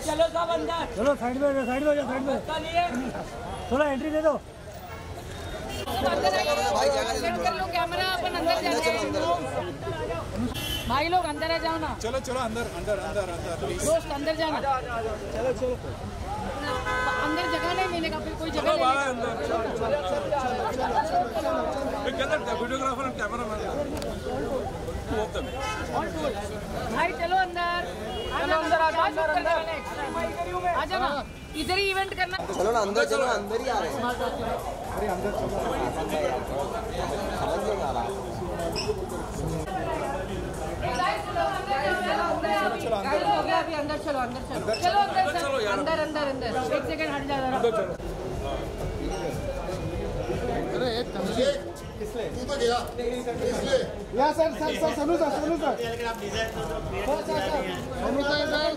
चलो सब अंदर। चलो साइड में हो जाओ, साइड में। थोड़ा एंट्री दे दो। कैमरा अपन अंदर जाएंगे। भाई लोग अंदर आ जाओ ना। चलो चलो अंदर अंदर अंदर अंदर दोस्त अंदर जाना। चलो चलो अंदर जगह नहीं मिलेगा, फिर कोई जगह नहीं। वीडियोग्राफर एंड कैमरामैन भाई चलो अंदर। चलो अंदर आ जाओ, अंदर अंदर आ जाना। इधर ही इवेंट करना। चलो ना अंदर, चलो अंदर ही आ रहे हैं। अरे अंदर चलो, समझ नहीं आ रहा। अभी अंदर चलो, अंदर चलो, चलो अंदर अंदर अंदर। एक सेकंड हट जा जरा। अरे तू तो गया या sir sir sir Sonu sir Sonu sir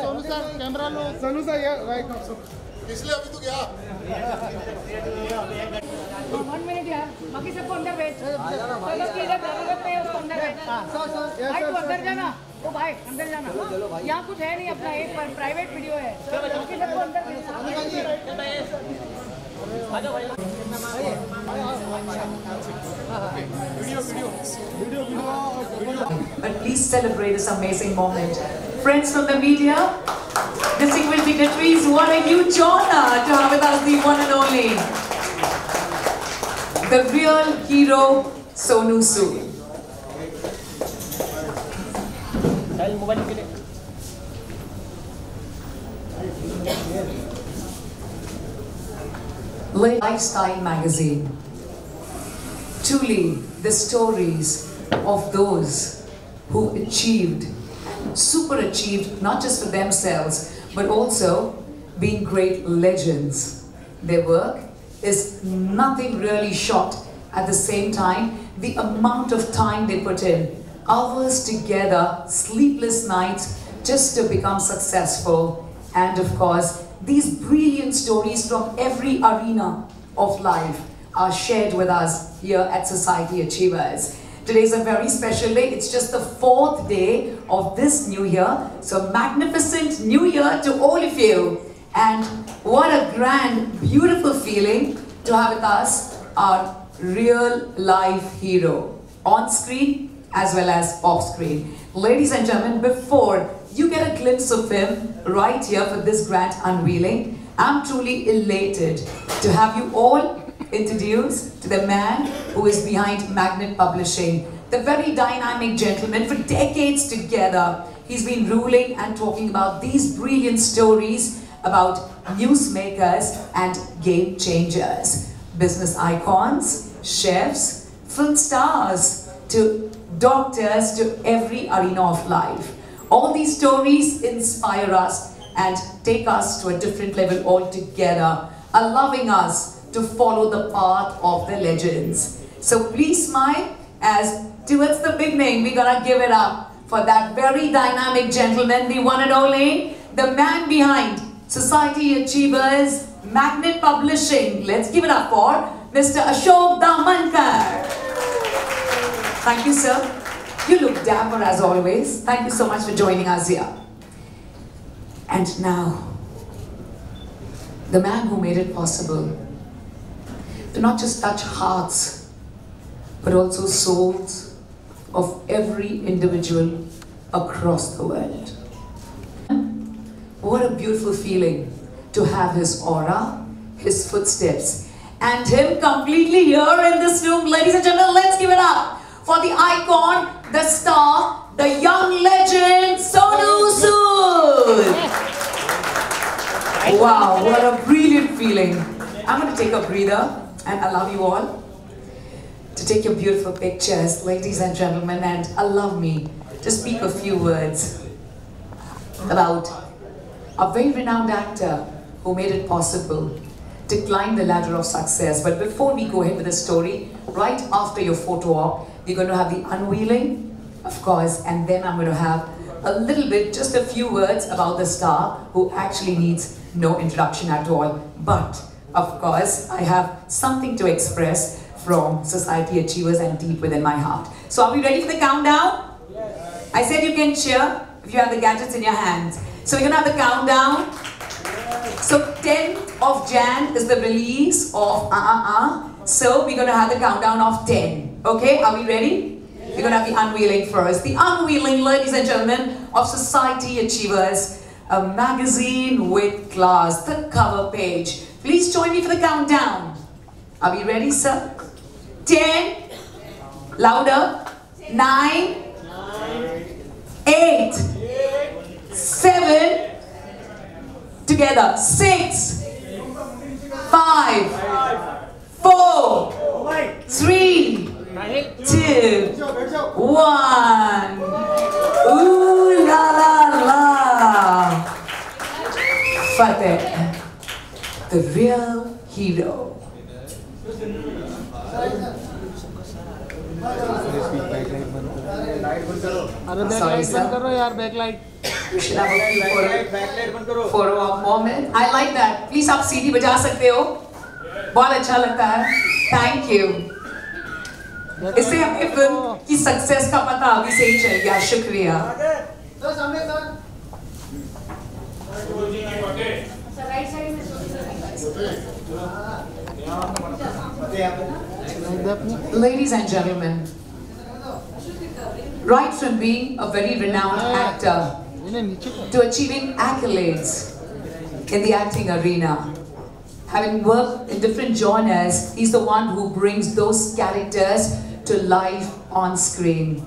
Sonu sir camera लो। सोनू सर यार राइट इसलिए अभी तू गया 1 मिनट यार, बाकी सबको अंदर भेज। चलो कि इधर जरूरत नहीं है उसको अंदर भेज। भाई तू अंदर जाना। ओ भाई अंदर जाना। यहाँ कुछ है नहीं अपना, एक प्राइवेट वीडियो है। बाकी सबको अंदर भेज। But please celebrate this amazing moment. Friends from the media, distinguished dignitaries, what a huge honor to have with us the one and only, the real hero, Sonu Sood. Lifestyle magazine. Truly, the stories of those who achieved, super achieved, not just for themselves, but also being great legends. Their work is nothing really short. At the same time, the amount of time they put in, hours together, sleepless nights, just to become successful. And of course, these brilliant stories from every arena of life are shared with us here at Society Achievers. Today is a very special day. It's just the 4th day of this new year. So magnificent new year to all of you. And what a grand, beautiful feeling to have with us our real life hero, on screen as well as off screen. Ladies and gentlemen, before you get a glimpse of him right here for this grand unveiling, I'm truly elated to have you all introduced to the man who is behind Magnate Publishing, the very dynamic gentleman. For decades together, he's been ruling and talking about these brilliant stories about newsmakers and game changers, business icons, chefs, film stars, to doctors, to every arena of life. All these stories inspire us and take us to a different level altogether, allowing us to follow the path of the legends. So please smile as towards the beginning, we're gonna give it up for that very dynamic gentleman, the one and only, the man behind Society Achievers, Magnate Publishing. Let's give it up for Mr. Ashok Dhamankar. Thank you, sir. You look dapper as always. Thank you so much for joining us here. And now, the man who made it possible to not just touch hearts, but also souls of every individual across the world. What a beautiful feeling to have his aura, his footsteps, and him completely here in this room. Ladies and gentlemen, let's give it up for the icon, the star, the young legend, Sonu Sood. Wow, what a brilliant feeling. I'm going to take a breather and allow you all to take your beautiful pictures, ladies and gentlemen, and allow me to speak a few words about a very renowned actor who made it possible to climb the ladder of success. But before we go ahead with the story, right after your photo op, we're going to have the unveiling, of course, and then I'm going to have a little bit, just a few words about the star who actually needs no introduction at all. But of course, I have something to express from Society Achievers and deep within my heart. So are we ready for the countdown? Yes. I said you can cheer if you have the gadgets in your hands. So we're going to have the countdown. So 10th of Jan is the release of So we're going to have the countdown of 10. Okay, are we ready? We're going to have the unveiling first. The unveiling, ladies and gentlemen, of Society Achievers, a magazine with class, the cover page. Please join me for the countdown. Are we ready, sir? 10, louder, 9, 8, 7, together, 6, 5, 4, 3, 2, 1. Ooh la la la. Fateh, the real hero. Sorry, sir. We should have a few photo op moment. I like that. Please आप सीढ़ी बजा सकते हो. बहुत अच्छा लगता है. Thank you. इससे हमें फिल्म की सक्सेस का पता अभी से ही चल गया. शुक्रिया. Ladies and gentlemen, right from being a very renowned actor to achieving accolades in the acting arena, having worked in different genres, he's the one who brings those characters to life on screen.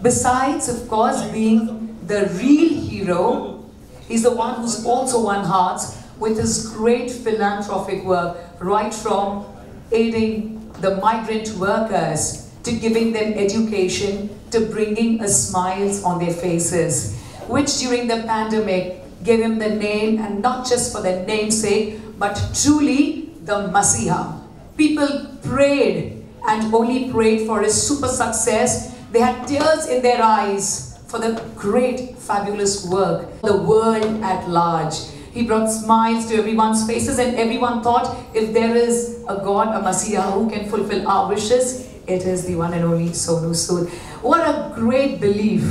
Besides, of course, being the real hero, he's the one who's also won hearts with his great philanthropic work, right from aiding the migrant workers to giving them education to bringing a smiles on their faces, which during the pandemic gave him the name, and not just for the namesake, but truly the Masiha. People prayed and only prayed for his super success. They had tears in their eyes for the great, fabulous work, the world at large. He brought smiles to everyone's faces, and everyone thought, if there is a God, a Masiha, who can fulfill our wishes, it is the one and only Sonu Sood. What a great belief.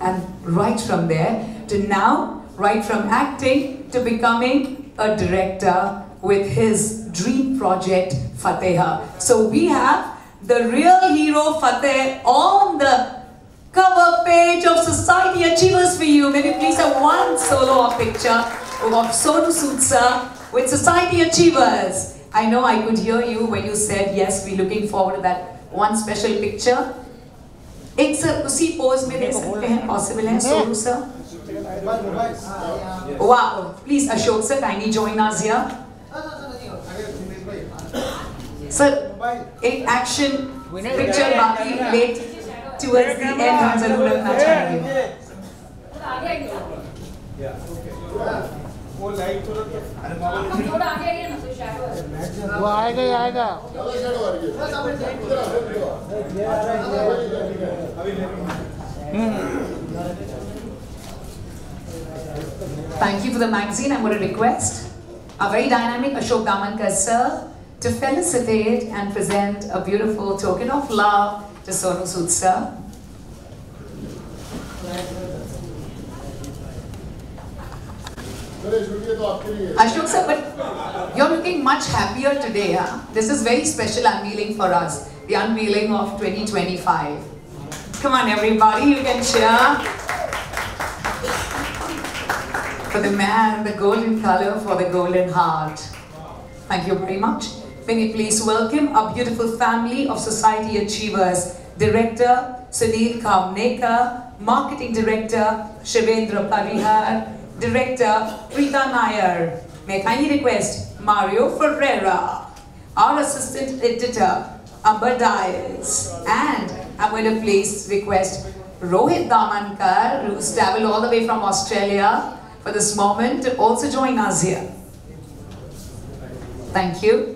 And right from there to now, right from acting to becoming a director with his dream project, Fateh. So we have the real hero Fateh on the cover page of Society Achievers for you. Maybe please have one solo picture of Sonu Sood sir with Society Achievers. I know I could hear you when you said yes, we're looking forward to that one special picture. एक sir उसी pose में दे सकते हैं, possible है Sonu sir? Wow, please Ashok sir, kindly join us here. Sir, एक action picture बाकी late towards the end हम जरूर रखना चाहेंगे. वो आएगा ही आएगा. Thank you for the magazine. I'm going to request our very dynamic Ashok Dhamankar sir to felicitate and present a beautiful token of love to Sonu Sood sir. Ashok sir, but you're looking much happier today, huh? This is very special unveiling for us, the unveiling of 2025. Come on everybody, you can cheer for the man, the golden color for the golden heart. Thank you very much. May we please welcome our beautiful family of Society Achievers, Director Aneel Kashi Murarka, Marketing Director Shivendra Parihar, Director Preeta Nair. May I kindly request Mario Ferreira, our Assistant Editor Amber Dias, and I'm going to please request Rohit Damankar, who's traveled all the way from Australia for this moment, to also join us here. Thank you.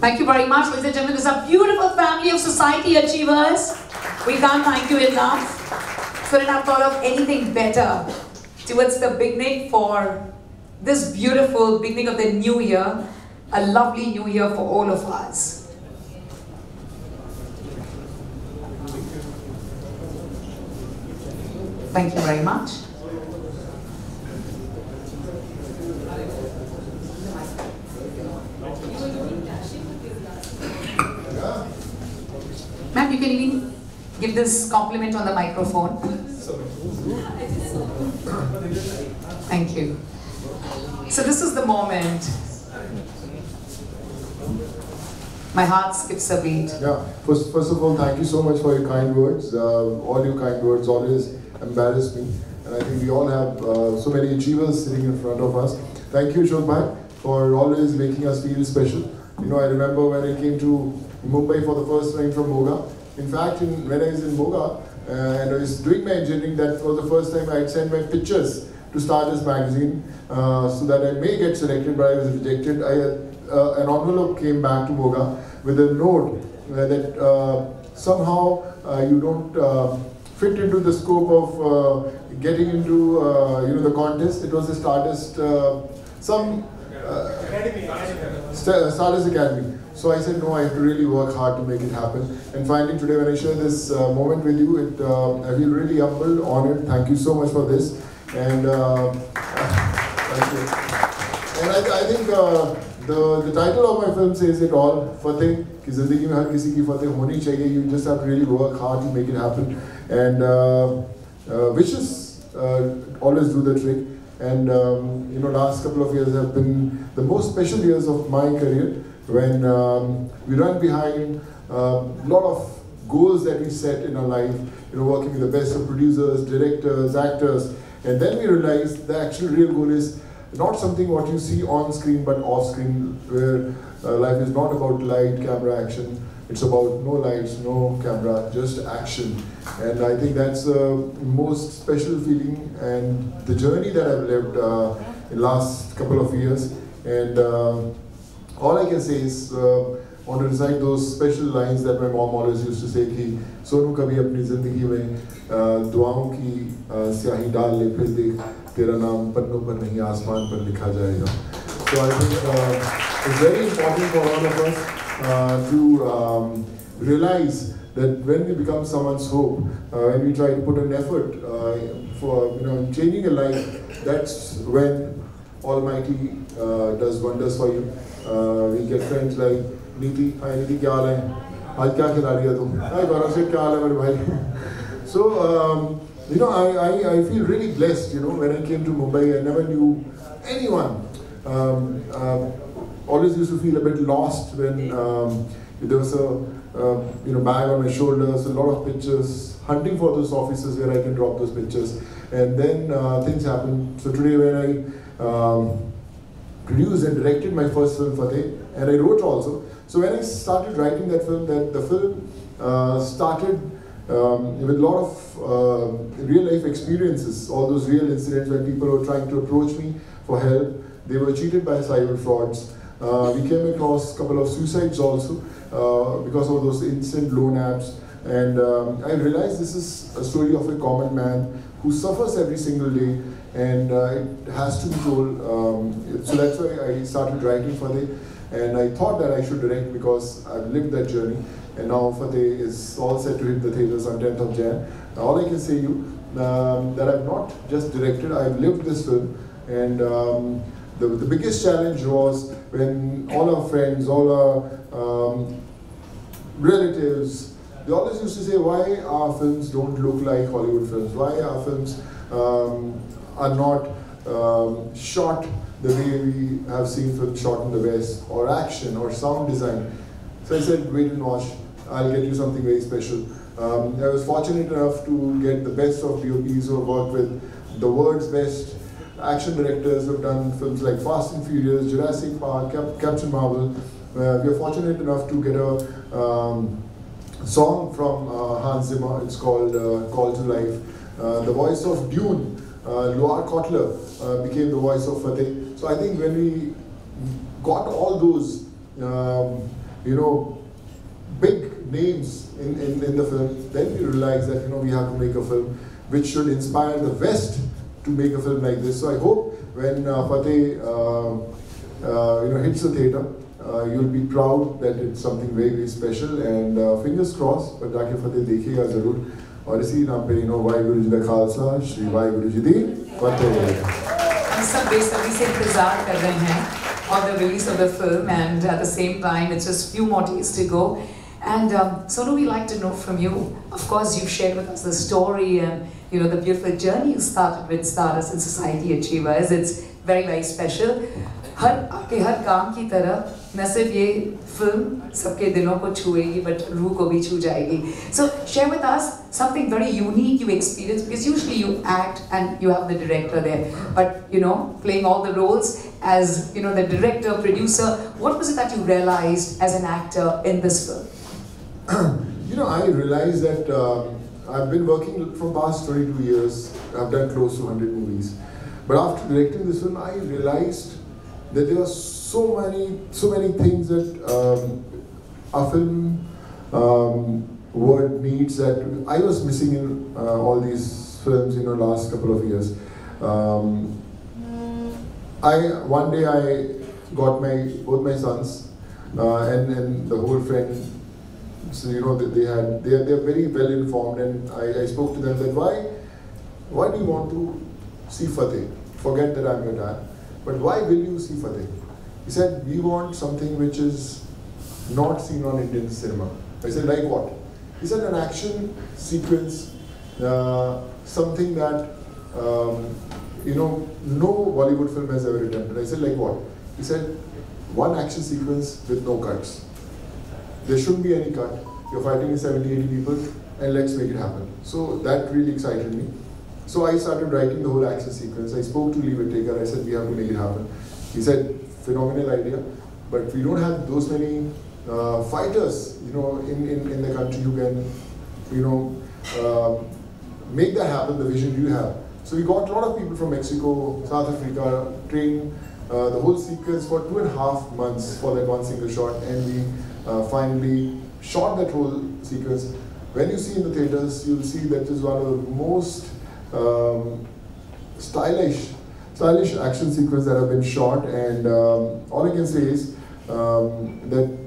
Thank you very much, ladies and gentlemen. This is a beautiful family of Society Achievers. We can't thank you enough. Couldn't have thought of anything better towards the beginning for this beautiful beginning of the new year. A lovely new year for all of us. Thank you very much. Ma'am, you can even give this compliment on the microphone. Thank you. So this is the moment. My heart skips a beat. Yeah, first of all, thank you so much for your kind words. All your kind words always embarrass me. And I think we all have so many achievers sitting in front of us. Thank you, Ashok Bhai, for always making us feel special. You know, I remember when I came to Mumbai for the first time from Moga. In fact, when I was in Moga and I was doing my engineering, that was the first time I had sent my pictures to Stardust magazine so that I may get selected, but I was rejected. An envelope came back to Moga with a note that somehow you don't fit into the scope of getting into the contest. It was a Stardust, Stardust Academy. So I said, no, I have to really work hard to make it happen. And finally today when I share this moment with you, I feel really humbled, honored. Thank you so much for this. And thank you. And I think the title of my film says it all. Fateh, कि ज़िंदगी में हर किसी की फतेह होनी चाहिए. You just have to really work hard to make it happen. And wishes always do the trick. And last couple of years have been the most special years of my career, when we run behind a lot of goals that we set in our life, working with the best of producers, directors, actors, and then we realize the actual real goal is not something what you see on screen but off screen, where life is not about light, camera, action. It's about no lights, no camera, just action. And I think that's the most special feeling and the journey that I've lived in the last couple of years. And all I can say is, I want to recite those special lines that my mom always used to say, कि सोनू कभी अपनी ज़िंदगी में दुआओं की स्याही डाल ले, फिर देख तेरा नाम पन्नों पर नहीं आसमान पर लिखा जाएगा. So I think it's very important for all of us to realize that when we become someone's hope, when we try to put an effort for changing a life, that's when Almighty does wonders for you. We get friends like Niti. Hi Niti, क्या हाल है? आज क्या खिला रही है तुम? Hi Gaurav, क्या हाल है मेरे भाई? So I feel really blessed. When I came to Mumbai, I never knew anyone. Always used to feel a bit lost when there was a bag on my shoulders, a lot of pictures, hunting for those offices where I can drop those pictures, and then things happened. So today when I produced and directed my first film, Fateh, and I wrote also. So when I started writing that film, the film started with a lot of real life experiences, all those real incidents when people were trying to approach me for help. They were cheated by cyber frauds. We came across a couple of suicides also because of those instant loan apps. And I realized this is a story of a common man who suffers every single day, and it has to be told. So that's why I started writing Fateh, and I thought that I should direct because I've lived that journey. And now Fateh is all set to hit the theatres on 10th of Jan. All I can say you that I've not just directed, I've lived this film. And the biggest challenge was when all our friends, all our relatives, they always used to say why our films don't look like Hollywood films, why our films are not shot the way we have seen films shot in the West, or action, or sound design. So I said, wait and watch, I'll get you something very special. I was fortunate enough to get the best of DOPs who have worked with the world's best action directors who have done films like Fast and Furious, Jurassic Park, Captain Marvel. We are fortunate enough to get a song from Hans Zimmer. It's called Call to Life. The voice of Dune, Loar Kotler, became the voice of Fateh. So I think when we got all those, big names in the film, then we realized that we have to make a film which should inspire the West to make a film like this. So I hope when Fateh hits the theatre, you'll be proud that it's something very, very special. And fingers crossed, but जाके Fateh देखिएगा ज़रूर. और इसी नाम पे वाहिगुरु जी का खालसा श्री वाहिगुरु जी दी फतेह। हम सब बेसब्री से इंतजार कर रहे हैं on the release of the film, and at the same time it's just few more days to go. And Sonu, we like to know from you, of course you've shared with us the story and the beautiful journey you started with Stardust and Society Achievers. It's very, very special. आपके हर काम की तरह न सिर्फ ये film सबके दिलों को छुएगी बट रूह को भी छू जाएगी. So share with us something very unique you experienced, because usually you act and you have the director there, but playing all the roles as the director, producer, what was it that you realized as an actor in this film? I realized that I've been working for past 22 years. I've done close to 100 movies, but after directing this film, I realized that there are so many things that a film world needs that I was missing in all these films last couple of years. One day I got both my sons and the whole friend. So they're very well informed, and I spoke to them that why do you want to see Fateh? Forget that I'm your dad. But why will you see Fateh? He said, we want something which is not seen on Indian cinema. I said, like what? He said, an action sequence, something that, no Bollywood film has ever attempted. I said, like what? He said, one action sequence with no cuts. There shouldn't be any cut. You're fighting 70, 80 people, and let's make it happen. So that really excited me. So I started writing the whole action sequence. I spoke to Lee Whittaker. I said, we have to make it happen. He said, phenomenal idea, but we don't have those many fighters, in the country who can, make that happen, the vision you have. So we got a lot of people from Mexico, South Africa, trained the whole sequence for 2.5 months for that one single shot, and we finally shot that whole sequence. When you see in the theaters, you'll see that is one of the most stylish action sequences that have been shot, and all I can say is that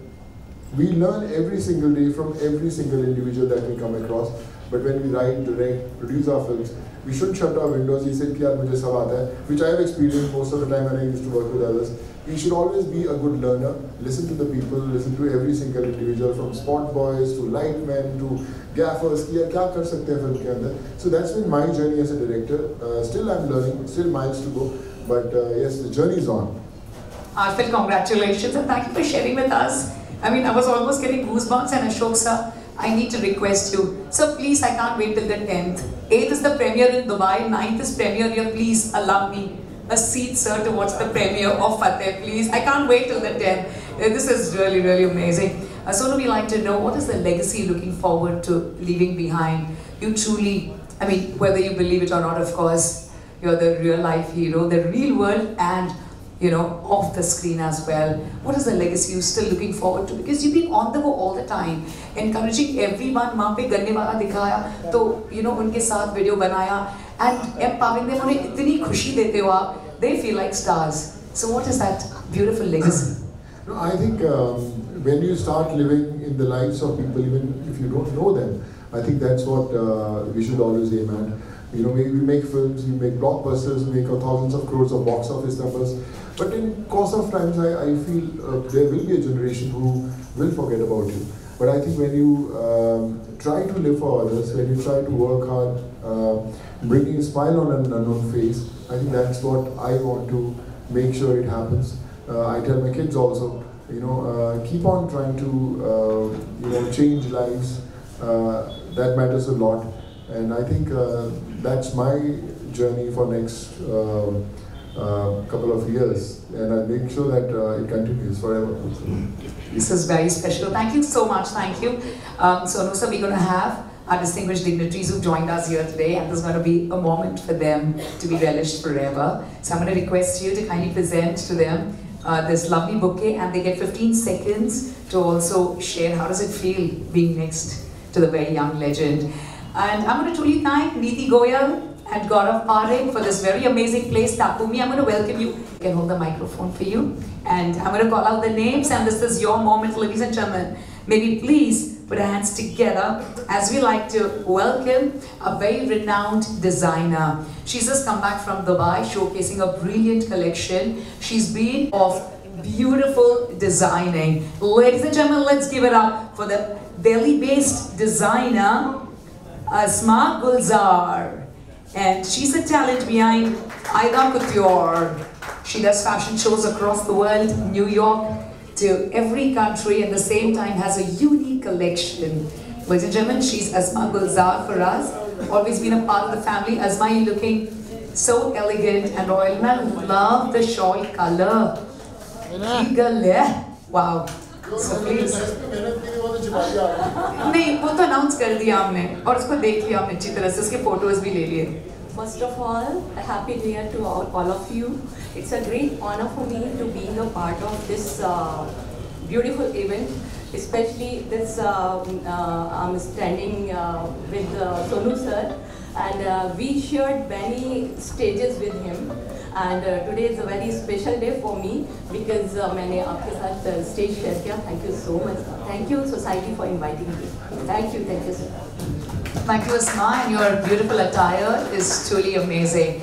we learn every single day from every single individual that we come across. But when we write, direct, produce our films, we shouldn't shut our windows. He said, "Yaar, mujhe sab aata hai," which I have experienced most of the time when I used to work with others. We should always be a good learner, listen to the people, listen to every single individual, from spot boys to lightmen to gaffers, kya kar sakte hain film ke andar. So that's been my journey as a director. Still I'm learning, still miles to go, but yes, the journey is on. Heartfelt congratulations, and thank you for sharing with us. I mean, I was almost getting goosebumps, and Ashok sir, I need to request you. So please, I can't wait till the 10th. 8th is the premiere in Dubai, 9th is premiere here. Please allow me a seat, sir, to watch the premiere of Fateh, please. I can't wait till the 10th. This is really, really amazing. Sonu, we like to know, what is the legacy you're looking forward to leaving behind? You truly, I mean, whether you believe it or not, of course, you're the real life hero, the real world, and off the screen as well. What is the legacy you're still looking forward to? Because you've been on the go all the time, encouraging everyone. वहाँ पे गन्ने वाला दिखाया, तो उनके साथ video बनाया, and empowering them. उन्हें इतनी खुशी देते हो आप. They feel like stars. So what is that beautiful legacy? No, I think when you start living in the lives of people, even if you don't know them, I think that's what we should always aim at. We make films, we make blockbusters, we make thousands of crores of box office numbers. But in course of times, I feel there will be a generation who will forget about you. But I think when you try to live for others, when you try to work hard, bringing a smile on an unknown face, I think that's what I want to make sure it happens. I tell my kids also, keep on trying to, change lives. That matters a lot. And I think that's my journey for next couple of years, and I'll make sure that it continues forever. This is very special. Thank you so much. Thank you. Sonu sir, we're going to have our distinguished dignitaries who've joined us here today, and there's going to be a moment for them to be relished forever. So I'm going to request you to kindly present to them this lovely bouquet, and they get 15 seconds to also share how does it feel being next to the very young legend. And I'm going to truly thank Neeti Goyal and Gaurav Parekh for this very amazing place. Takumi, I'm going to welcome you. I can hold the microphone for you. And I'm going to call out the names, and this is your moment, ladies and gentlemen. Maybe please put our hands together as we like to welcome a very renowned designer. She's just come back from Dubai showcasing a brilliant collection. She's been of beautiful designing. Ladies and gentlemen, let's give it up for the Delhi-based designer Asma Gulzar. And she's the talent behind Aida Couture. She does fashion shows across the world, New York to every country, at the same time has a unique collection. Ladies and gentlemen, she's Asma Gulzar for us. Always been a part of the family. Asma, you're looking so elegant and royal. And I love the shawl color. Wow. So please. नहीं, वो तो announce कर दिया हमने और उसको देख लिया हमने अच्छी तरह से, उसके photos भी ले लिए. First of all, a happy new year to all of you. It's a great honor for me to be a part of this beautiful event, especially this. I'm standing with Sonu Sood, and we shared many stages with him. And today is a very special day for me because मैंने आपके साथ stage share किया. Thank you so much. Thank you society for inviting me. Thank you so much. Thank you, Asma, and your beautiful attire is truly amazing.